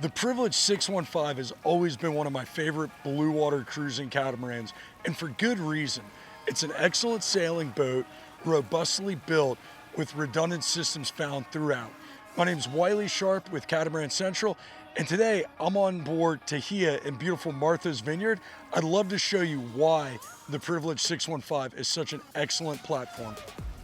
The Privilege 615 has always been one of my favorite blue water cruising catamarans, and for good reason. It's an excellent sailing boat, robustly built with redundant systems found throughout. My name is Wiley Sharp with Catamaran Central, and today I'm on board Tehiya in beautiful Martha's Vineyard. I'd love to show you why the Privilege 615 is such an excellent platform.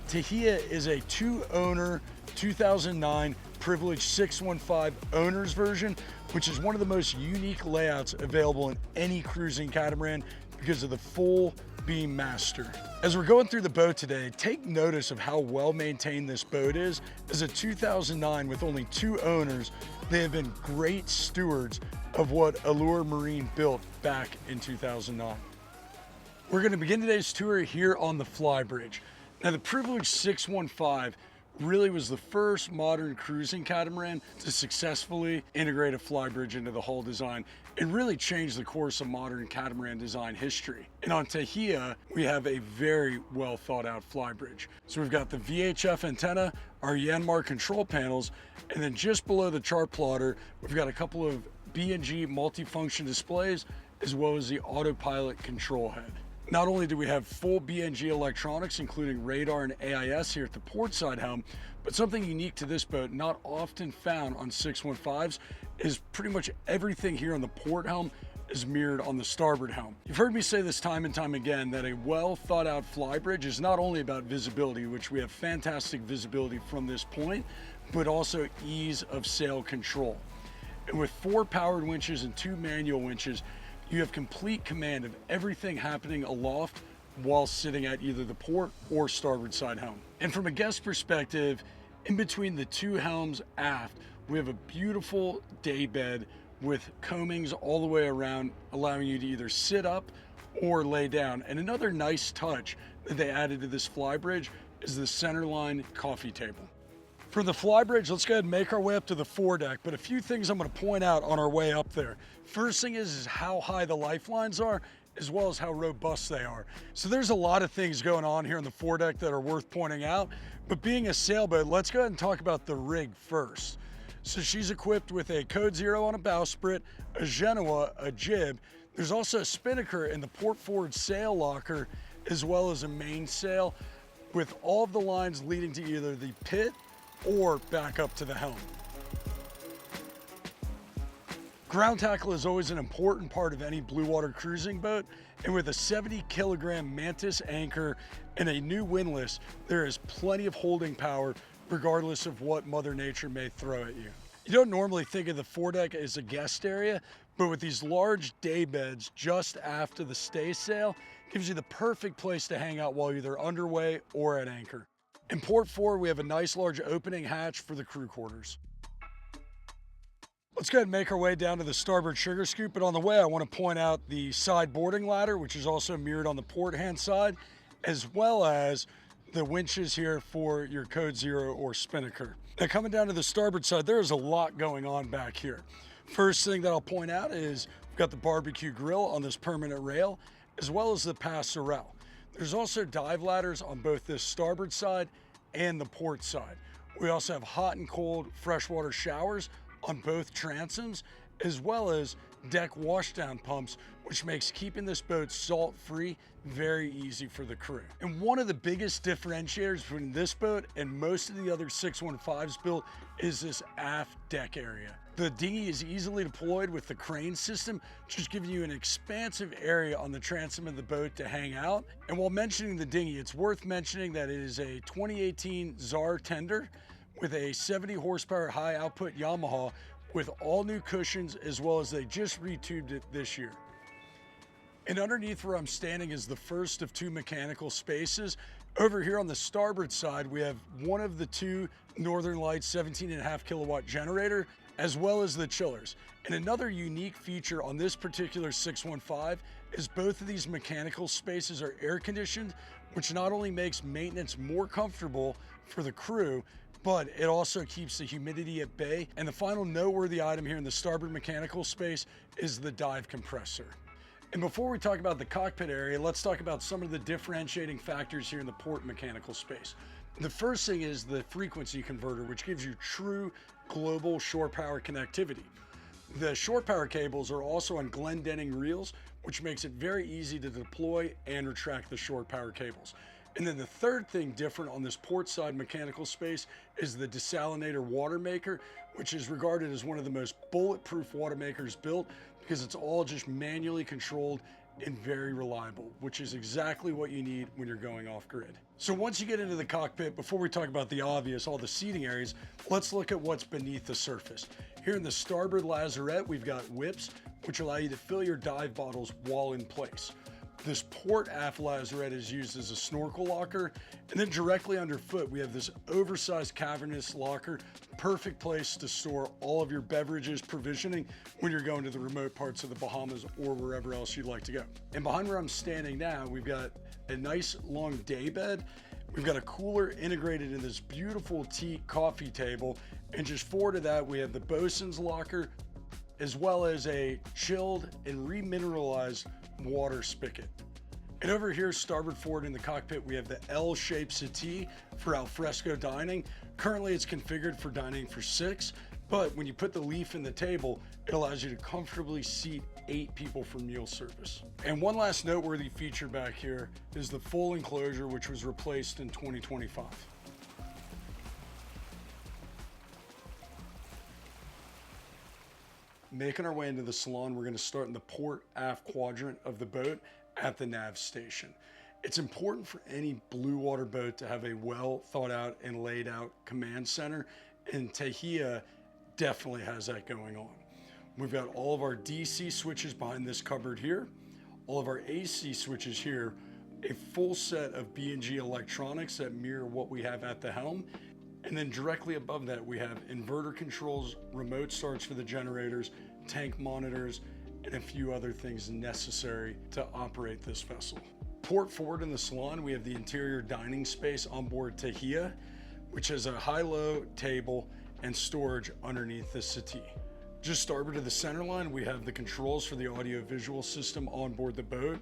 Tehiya is a two-owner 2009 Privilege 615 owner's version, which is one of the most unique layouts available in any cruising catamaran because of the full beam master. As we're going through the boat today, take notice of how well maintained this boat is. As a 2009 with only two owners, they have been great stewards of what Allure Marine built back in 2009. We're going to begin today's tour here on the Flybridge. Now, the Privilege 615 really was the first modern cruising catamaran to successfully integrate a flybridge into the hull design and really change the course of modern catamaran design history. And on Tehiya, we have a very well thought out flybridge. So we've got the VHF antenna, our Yanmar control panels, and then just below the chart plotter, we've got a couple of B&G multifunction displays, as well as the autopilot control head. Not only do we have full B&G electronics, including radar and AIS here at the port side helm, but something unique to this boat, not often found on 615s, is pretty much everything here on the port helm is mirrored on the starboard helm. You've heard me say this time and time again that a well thought out flybridge is not only about visibility, which we have fantastic visibility from this point, but also ease of sail control. And with 4 powered winches and 2 manual winches, you have complete command of everything happening aloft while sitting at either the port or starboard side helm. And from a guest perspective, in between the 2 helms aft, we have a beautiful day bed with coamings all the way around, allowing you to either sit up or lay down. And another nice touch that they added to this flybridge is the centerline coffee table. For the flybridge, let's go ahead and make our way up to the foredeck, but a few things I'm going to point out on our way up there. First thing is how high the lifelines are, as well as how robust they are. So there's a lot of things going on here on the foredeck that are worth pointing out, but being a sailboat, let's go ahead and talk about the rig first. So she's equipped with a Code 0 on a bowsprit, a Genoa, a jib. There's also a spinnaker in the port forward sail locker, as well as a mainsail, with all of the lines leading to either the pit or back up to the helm. Ground tackle is always an important part of any blue water cruising boat, and with a 70 kilogram Mantis anchor and a new windlass, there is plenty of holding power regardless of what Mother Nature may throw at you. You don't normally think of the foredeck as a guest area, but with these large day beds just aft of the staysail, gives you the perfect place to hang out while either underway or at anchor. In port forward, we have a nice large opening hatch for the crew quarters. Let's go ahead and make our way down to the starboard sugar scoop, but on the way I want to point out the side boarding ladder, which is also mirrored on the port hand side, as well as the winches here for your Code 0 or spinnaker. Now coming down to the starboard side, there is a lot going on back here. First thing that I'll point out is we've got the barbecue grill on this permanent rail, as well as the passerelle. There's also dive ladders on both the starboard side and the port side. We also have hot and cold freshwater showers on both transoms, as well as deck washdown pumps, which makes keeping this boat salt-free very easy for the crew. And one of the biggest differentiators between this boat and most of the other 615s built is this aft deck area. The dinghy is easily deployed with the crane system, just giving you an expansive area on the transom of the boat to hang out. And while mentioning the dinghy, it's worth mentioning that it is a 2018 Czar tender with a 70 horsepower high output Yamaha with all new cushions, as well as they just retubed it this year. And underneath where I'm standing is the first of 2 mechanical spaces. Over here on the starboard side, we have one of the 2 Northern Lights 17.5 kilowatt generator, as well as the chillers. And another unique feature on this particular 615 is both of these mechanical spaces are air conditioned, which not only makes maintenance more comfortable for the crew, but it also keeps the humidity at bay. And the final noteworthy item here in the starboard mechanical space is the dive compressor. And before we talk about the cockpit area, let's talk about some of the differentiating factors here in the port mechanical space. The first thing is the frequency converter, which gives you true global shore power connectivity. The shore power cables are also on Glendenning reels, which makes it very easy to deploy and retract the shore power cables. And then the third thing different on this port side mechanical space is the desalinator water maker, which is regarded as one of the most bulletproof water makers built because it's all just manually controlled and very reliable, which is exactly what you need when you're going off grid. So once you get into the cockpit, before we talk about the obvious, all the seating areas, let's look at what's beneath the surface. Here in the starboard lazarette, we've got whips, which allow you to fill your dive bottles while in place. This port aft lazarette is used as a snorkel locker, and then directly underfoot we have this oversized cavernous locker, perfect place to store all of your beverages provisioning when you're going to the remote parts of the Bahamas or wherever else you'd like to go. And behind where I'm standing now, we've got a nice long day bed. We've got a cooler integrated in this beautiful teak coffee table, and just forward to that we have the bosun's locker, as well as a chilled and remineralized water spigot. And over here, starboard forward in the cockpit, we have the L-shaped settee for alfresco dining. Currently, it's configured for dining for 6, but when you put the leaf in the table, it allows you to comfortably seat 8 people for meal service. And one last noteworthy feature back here is the full enclosure, which was replaced in 2025. Making our way into the salon, we're going to start in the port aft quadrant of the boat at the nav station. It's important for any blue water boat to have a well thought out and laid out command center, and Tehiya definitely has that going on. We've got all of our DC switches behind this cupboard here, all of our AC switches here, a full set of B&G electronics that mirror what we have at the helm. And then directly above that, we have inverter controls, remote starts for the generators, tank monitors, and a few other things necessary to operate this vessel. Port forward in the salon, we have the interior dining space on board Tehiya, which has a high-low table and storage underneath the settee. Just starboard to the center line, we have the controls for the audio-visual system on board the boat.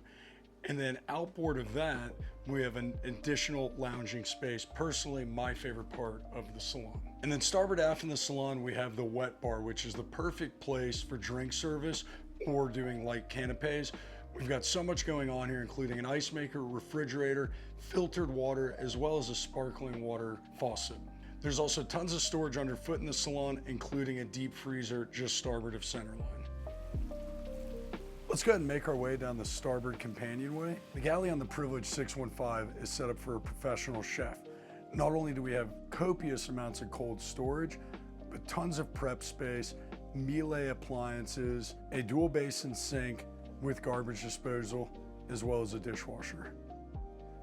And then outboard of that, we have an additional lounging space, personally my favorite part of the salon. And then starboard aft in the salon, we have the wet bar, which is the perfect place for drink service or doing light canapes. We've got so much going on here, including an ice maker, refrigerator, filtered water, as well as a sparkling water faucet. There's also tons of storage underfoot in the salon, including a deep freezer just starboard of centerline. Let's go ahead and make our way down the starboard companionway. The galley on the Privilege 615 is set up for a professional chef. Not only do we have copious amounts of cold storage, but tons of prep space, Miele appliances, a dual basin sink with garbage disposal, as well as a dishwasher.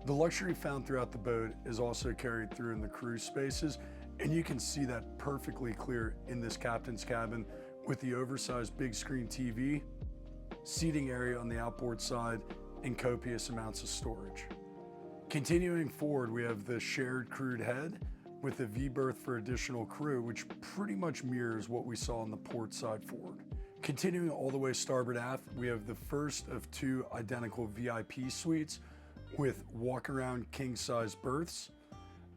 The luxury found throughout the boat is also carried through in the crew spaces, and you can see that perfectly clear in this captain's cabin with the oversized big screen TV, seating area on the outboard side, and copious amounts of storage. Continuing forward, we have the shared crewed head with the V-berth for additional crew, which pretty much mirrors what we saw on the port side forward. Continuing all the way starboard aft, we have the first of 2 identical VIP suites with walk-around king-size berths,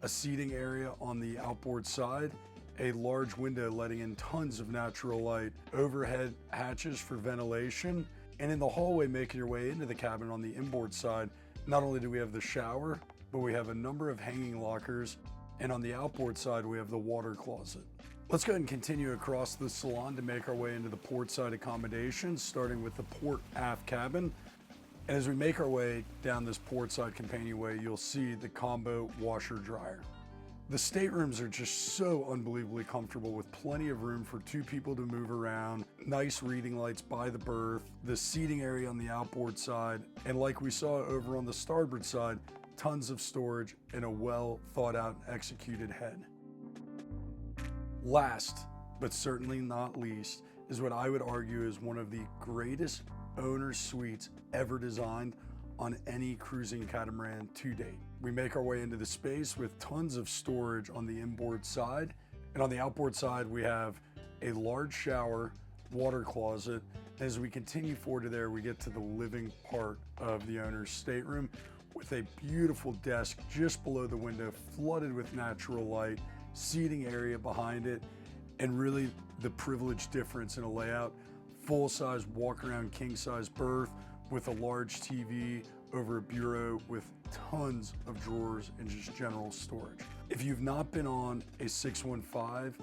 a seating area on the outboard side, a large window letting in tons of natural light, overhead hatches for ventilation, and in the hallway making your way into the cabin on the inboard side, not only do we have the shower, but we have a number of hanging lockers, and on the outboard side we have the water closet. Let's go ahead and continue across the salon to make our way into the port side accommodations, starting with the port aft cabin. And as we make our way down this port side companionway, you'll see the combo washer dryer. The staterooms are just so unbelievably comfortable with plenty of room for 2 people to move around, nice reading lights by the berth, the seating area on the outboard side, and like we saw over on the starboard side, tons of storage and a well thought out and executed head. Last, but certainly not least, is what I would argue is one of the greatest owner's suites ever designed on any cruising catamaran to date. We make our way into the space with tons of storage on the inboard side, and on the outboard side we have a large shower, water closet. As we continue forward to there, we get to the living part of the owner's stateroom with a beautiful desk just below the window, flooded with natural light, seating area behind it, and really the privilege difference in a layout. Full-size walk-around king-size berth with a large TV over a bureau with tons of drawers and just general storage. If you've not been on a 615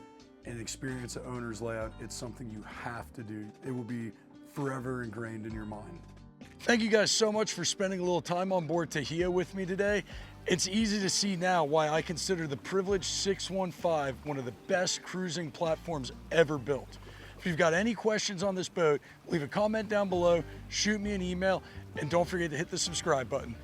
and experience an owner's layout, it's something you have to do. It will be forever ingrained in your mind. Thank you guys so much for spending a little time on board Tehiya with me today. It's easy to see now why I consider the Privilege 615 one of the best cruising platforms ever built. If you've got any questions on this boat, leave a comment down below, shoot me an email, and don't forget to hit the subscribe button.